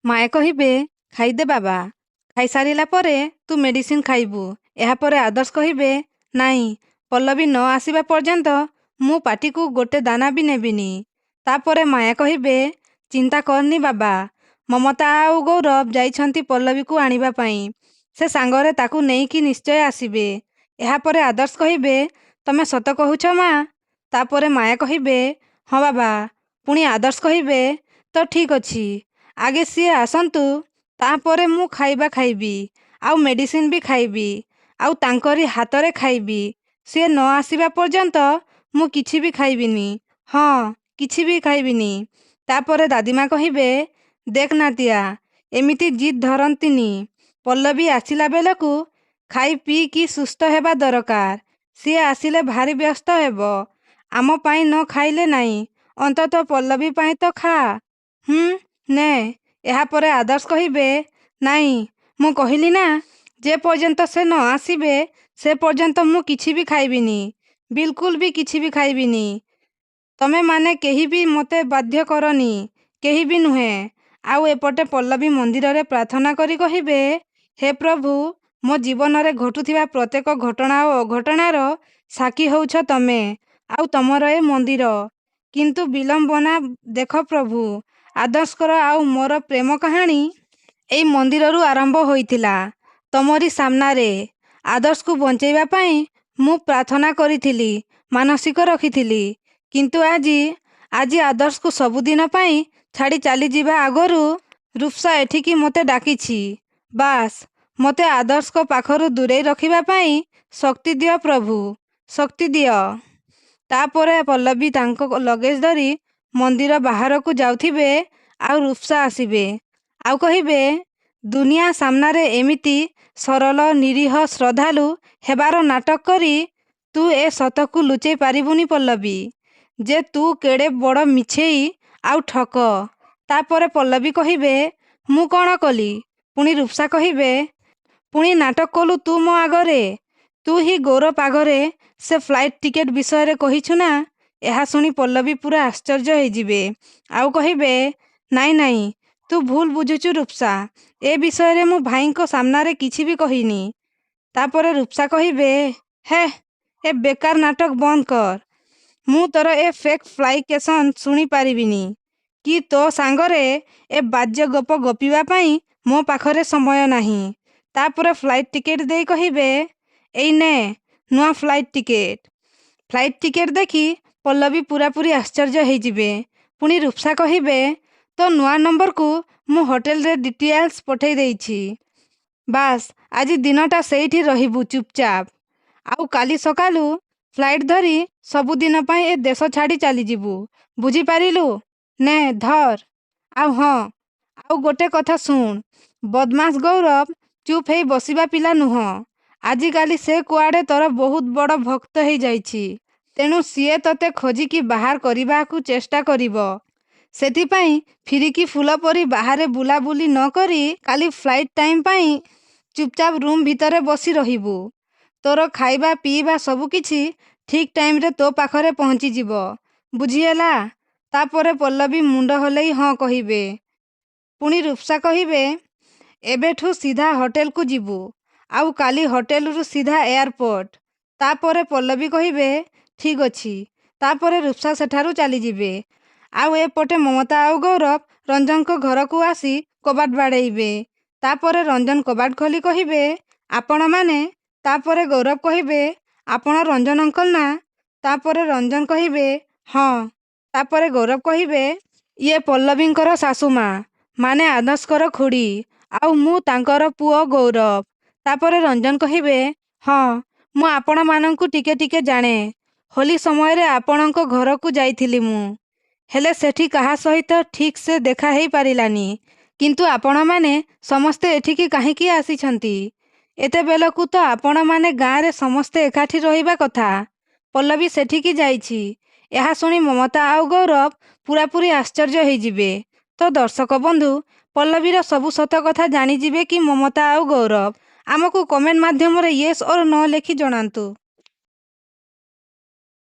ମାଏ କହିବେ ଖାଇଦେ ବାବା, ଖାଇସାରିଲା ପରେ ତୁ ମେଡିସିନ ଖାଇବୁ। ଏହାପରେ ଆଦର୍ଶ କହିବେ ନାଇଁ, ପଲ୍ଲବୀ ନ ଆସିବା ପର୍ଯ୍ୟନ୍ତ ମୁଁ ପାଟିକୁ ଗୋଟେ ଦାନା ବି ନେବିନି। ତାପରେ ମାୟା କହିବେ ଚିନ୍ତା କରନି ବାବା, ମମତା ଆଉ ଗୌରବ ଯାଇଛନ୍ତି ପଲ୍ଲବୀକୁ ଆଣିବା ପାଇଁ। ସେ ସାଙ୍ଗରେ ତାକୁ ନେଇକି ନିଶ୍ଚୟ ଆସିବେ। ଏହାପରେ ଆଦର୍ଶ କହିବେ ତମେ ସତ କହୁଛ ମା? ତାପରେ ମାୟା କହିବେ ହଁ ବାବା। ପୁଣି ଆଦର୍ଶ କହିବେ ତ ଠିକ୍ ଅଛି, ଆଗେ ସିଏ ଆସନ୍ତୁ, ତାପରେ ମୁଁ ଖାଇବା ଖାଇବି, ଆଉ ମେଡିସିନ ବି ଖାଇବି, ଆଉ ତାଙ୍କରି ହାତରେ ଖାଇବି। ସିଏ ନ ଆସିବା ପର୍ଯ୍ୟନ୍ତ ମୁଁ କିଛି ବି ଖାଇବିନି। ହଁ, କିଛି ବି ଖାଇବିନି। ତାପରେ ଦାଦିମା କହିବେ ଦେଖ ନାତିଆ, ଏମିତି ଜିଦ୍ ଧରନ୍ତିନି। ପଲ୍ଲବୀ ଆସିଲା ବେଳକୁ ଖାଇ ପିଇକି ସୁସ୍ଥ ହେବା ଦରକାର। ସିଏ ଆସିଲେ ଭାରି ବ୍ୟସ୍ତ ହେବ। ଆମ ପାଇଁ ନ ଖାଇଲେ ନାହିଁ, ଅନ୍ତତଃ ପଲ୍ଲବୀ ପାଇଁ ତ ଖା। ନେ। ଏହାପରେ ଆଦର୍ଶ କହିବେ ନାଇଁ, ମୁଁ କହିଲି ନା, ଯେ ପର୍ଯ୍ୟନ୍ତ ସେ ନ ଆସିବେ ସେ ପର୍ଯ୍ୟନ୍ତ ମୁଁ କିଛି ବି ଖାଇବିନି। ବିଲକୁଲ ବି କିଛି ବି ଖାଇବିନି। ତମେ ମାନେ କେହି ବି ମୋତେ ବାଧ୍ୟ କରନି, କେହି ବି ନୁହେଁ। ଆଉ ଏପଟେ ପଲ୍ଲବୀ ମନ୍ଦିରରେ ପ୍ରାର୍ଥନା କରି କହିବେ ହେ ପ୍ରଭୁ, ମୋ ଜୀବନରେ ଘଟୁଥିବା ପ୍ରତ୍ୟେକ ଘଟଣା ଓ ଅଘଟଣାର ସାକ୍ଷୀ ହେଉଛ ତମେ ଆଉ ତମର ଏ ମନ୍ଦିର। କିନ୍ତୁ ବିଲମ୍ବନା ଦେଖ ପ୍ରଭୁ, ଆଦର୍ଶଙ୍କର ଆଉ ମୋର ପ୍ରେମ କାହାଣୀ ଏଇ ମନ୍ଦିରରୁ ଆରମ୍ଭ ହୋଇଥିଲା। ତମରି ସାମ୍ନାରେ ଆଦର୍ଶକୁ ବଞ୍ଚେଇବା ପାଇଁ ମୁଁ ପ୍ରାର୍ଥନା କରିଥିଲି, ମାନସିକ ରଖିଥିଲି। କିନ୍ତୁ ଆଜି ଆଦର୍ଶକୁ ସବୁଦିନ ପାଇଁ ଛାଡ଼ି ଚାଲିଯିବା ଆଗରୁ ରୁପ୍ସା ଏଠିକି ମୋତେ ଡାକିଛି। ବାସ୍, ମୋତେ ଆଦର୍ଶଙ୍କ ପାଖରୁ ଦୂରେଇ ରଖିବା ପାଇଁ ଶକ୍ତି ଦିଅ ପ୍ରଭୁ, ଶକ୍ତି ଦିଅ। ତାପରେ ପଲ୍ଲବୀ ତାଙ୍କ ଲଗେଜ ଧରି ମନ୍ଦିର ବାହାରକୁ ଯାଉଥିବେ ଆଉ ରୁପ୍ସା ଆସିବେ ଆଉ କହିବେ ଦୁନିଆ ସାମ୍ନାରେ ଏମିତି ସରଳ ନିରୀହ ଶ୍ରଦ୍ଧାଳୁ ହେବାର ନାଟକ କରି ତୁ ଏ ସତକୁ ଲୁଚେଇ ପାରିବୁନି ପଲ୍ଲବୀ, ଯେ ତୁ କେଡ଼େ ବଡ଼ ମିଛେଇ ଆଉ ଠକ। ତାପରେ ପଲ୍ଲବୀ କହିବେ ମୁଁ କ'ଣ କଲି? ପୁଣି ରୁପ୍ସା କହିବେ ପୁଣି ନାଟକ କଲୁ ତୁ ମୋ ଆଗରେ? ତୁ ହିଁ ଗୌରବ ଆଗରେ ସେ ଫ୍ଲାଇଟ୍ ଟିକେଟ ବିଷୟରେ କହିଛୁ ନା? ଏହା ଶୁଣି ପଲ୍ଲବୀ ପୁରା ଆଶ୍ଚର୍ଯ୍ୟ ହେଇଯିବେ ଆଉ କହିବେ ନାଇଁ ନାଇଁ, ତୁ ଭୁଲ ବୁଝୁଛୁ ରୁପ୍ସା, ଏ ବିଷୟରେ ମୁଁ ଭାଇଙ୍କ ସାମ୍ନାରେ କିଛି ବି କହିନି। ତାପରେ ରୁପ୍ସା କହିବେ ହେ, ଏ ବେକାର ନାଟକ ବନ୍ଦ କର। ମୁଁ ତୋର ଏ ଫେକ୍ ଫ୍ଲାଇକେସନ ଶୁଣି ପାରିବିନି କି ତୋ ସାଙ୍ଗରେ ଏ ବାଜ୍ୟ ଗପ ଗପିବା ପାଇଁ ମୋ ପାଖରେ ସମୟ ନାହିଁ। ତାପରେ ଫ୍ଲାଇଟ୍ ଟିକେଟ ଦେଇ କହିବେ ଏଇ ନେ ନୂଆ ଫ୍ଲାଇଟ୍ ଟିକେଟ। ଫ୍ଲାଇଟ୍ ଟିକେଟ ଦେଖି ପଲ୍ଲବୀ ପୁରାପୁରି ଆଶ୍ଚର୍ଯ୍ୟ ହେଇଯିବେ। ପୁଣି ରୁପ୍ସା କହିବେ ତୋ ନୂଆ ନମ୍ବରକୁ ମୁଁ ହୋଟେଲରେ ଡିଟେଲ୍ସ ପଠେଇ ଦେଇଛି। ବାସ୍, ଆଜି ଦିନଟା ସେଇଠି ରହିବୁ ଚୁପଚାପ, ଆଉ କାଲି ସକାଳୁ ଫ୍ଲାଇଟ୍ ଧରି ସବୁଦିନ ପାଇଁ ଏ ଦେଶ ଛାଡ଼ି ଚାଲିଯିବୁ। ବୁଝିପାରିଲୁ? ନେ ଧର। ଆଉ ହଁ, ଆଉ ଗୋଟେ କଥା ଶୁଣ, ବଦମାସ ଗୌରବ ଚୁପ୍ ହେଇ ବସିବା ପିଲା ନୁହଁ। ଆଜିକାଲି ସେ କୁଆଡ଼େ ତୋର ବହୁତ ବଡ଼ ଭକ୍ତ ହେଇଯାଇଛି। ତେଣୁ ସିଏ ତୋତେ ଖୋଜିକି ବାହାର କରିବାକୁ ଚେଷ୍ଟା କରିବ। ସେଥିପାଇଁ ଫିରିକି ଫୁଲ ପରି ବାହାରେ ବୁଲାବୁଲି ନ କରି କାଲି ଫ୍ଲାଇଟ୍ ଟାଇମ୍ ପାଇଁ ଚୁପଚାପ ରୁମ୍ ଭିତରେ ବସି ରହିବୁ। ତୋର ଖାଇବା ପିଇବା ସବୁକିଛି ଠିକ୍ ଟାଇମରେ ତୋ ପାଖରେ ପହଞ୍ଚିଯିବ। ବୁଝିହେଲା? ତାପରେ ପଲ୍ଲବୀ ମୁଣ୍ଡ ହଲେଇ ହଁ କହିବେ। ପୁଣି ରୁପ୍ସା କହିବେ ଏବେଠୁ ସିଧା ହୋଟେଲକୁ ଯିବୁ, ଆଉ କାଲି ହୋଟେଲରୁ ସିଧା ଏୟାରପୋର୍ଟ। ତାପରେ ପଲ୍ଲବୀ କହିବେ ଠିକ୍ ଅଛି। ତାପରେ ରୁପ୍ସା ସେଠାରୁ ଚାଲିଯିବେ। ଆଉ ଏପଟେ ମମତା ଆଉ ଗୌରବ ରଞ୍ଜନଙ୍କ ଘରକୁ ଆସି କବାଟ ବାଡ଼େଇବେ। ତାପରେ ରଞ୍ଜନ କବାଟ ଖୋଲି କହିବେ ଆପଣମାନେ? ତାପରେ ଗୌରବ କହିବେ ଆପଣ ରଞ୍ଜନ ଅଙ୍କଲ ନା? ତାପରେ ରଞ୍ଜନ କହିବେ ହଁ। ତାପରେ ଗୌରବ କହିବେ ଇଏ ପଲ୍ଲବୀଙ୍କର ଶାଶୁମା, ମାନେ ଆଦର୍ଶଙ୍କର ଖୁଡ଼ୀ, ଆଉ ମୁଁ ତାଙ୍କର ପୁଅ ଗୌରବ। ତାପରେ ରଞ୍ଜନ କହିବେ ହଁ, ମୁଁ ଆପଣମାନଙ୍କୁ ଟିକେ ଟିକେ ଜାଣେ। ହୋଲି ସମୟରେ ଆପଣଙ୍କ ଘରକୁ ଯାଇଥିଲି ମୁଁ, ହେଲେ ସେଠି କାହା ସହିତ ଠିକ୍ ସେ ଦେଖା ହେଇ ପାରିଲାନି। କିନ୍ତୁ ଆପଣମାନେ ସମସ୍ତେ ଏଠିକି କାହିଁକି ଆସିଛନ୍ତି? ଏତେବେଳକୁ ତ ଆପଣମାନେ ଗାଁରେ ସମସ୍ତେ ଏକାଠି ରହିବା କଥା। ପଲ୍ଲବୀ ସେଠିକି ଯାଇଛି। ଏହା ଶୁଣି ମମତା ଆଉ ଗୌରବ ପୁରାପୁରି ଆଶ୍ଚର୍ଯ୍ୟ ହେଇଯିବେ। ତ ଦର୍ଶକ ବନ୍ଧୁ, ପଲ୍ଲବୀର ସବୁ ସତ କଥା ଜାଣିଯିବେ କି ମମତା ଆଉ ଗୌରବ? ଆମକୁ କମେଣ୍ଟ ମାଧ୍ୟମରେ ୟେସ୍ ଅର୍ ନୋ ଲେଖି ଜଣାନ୍ତୁ।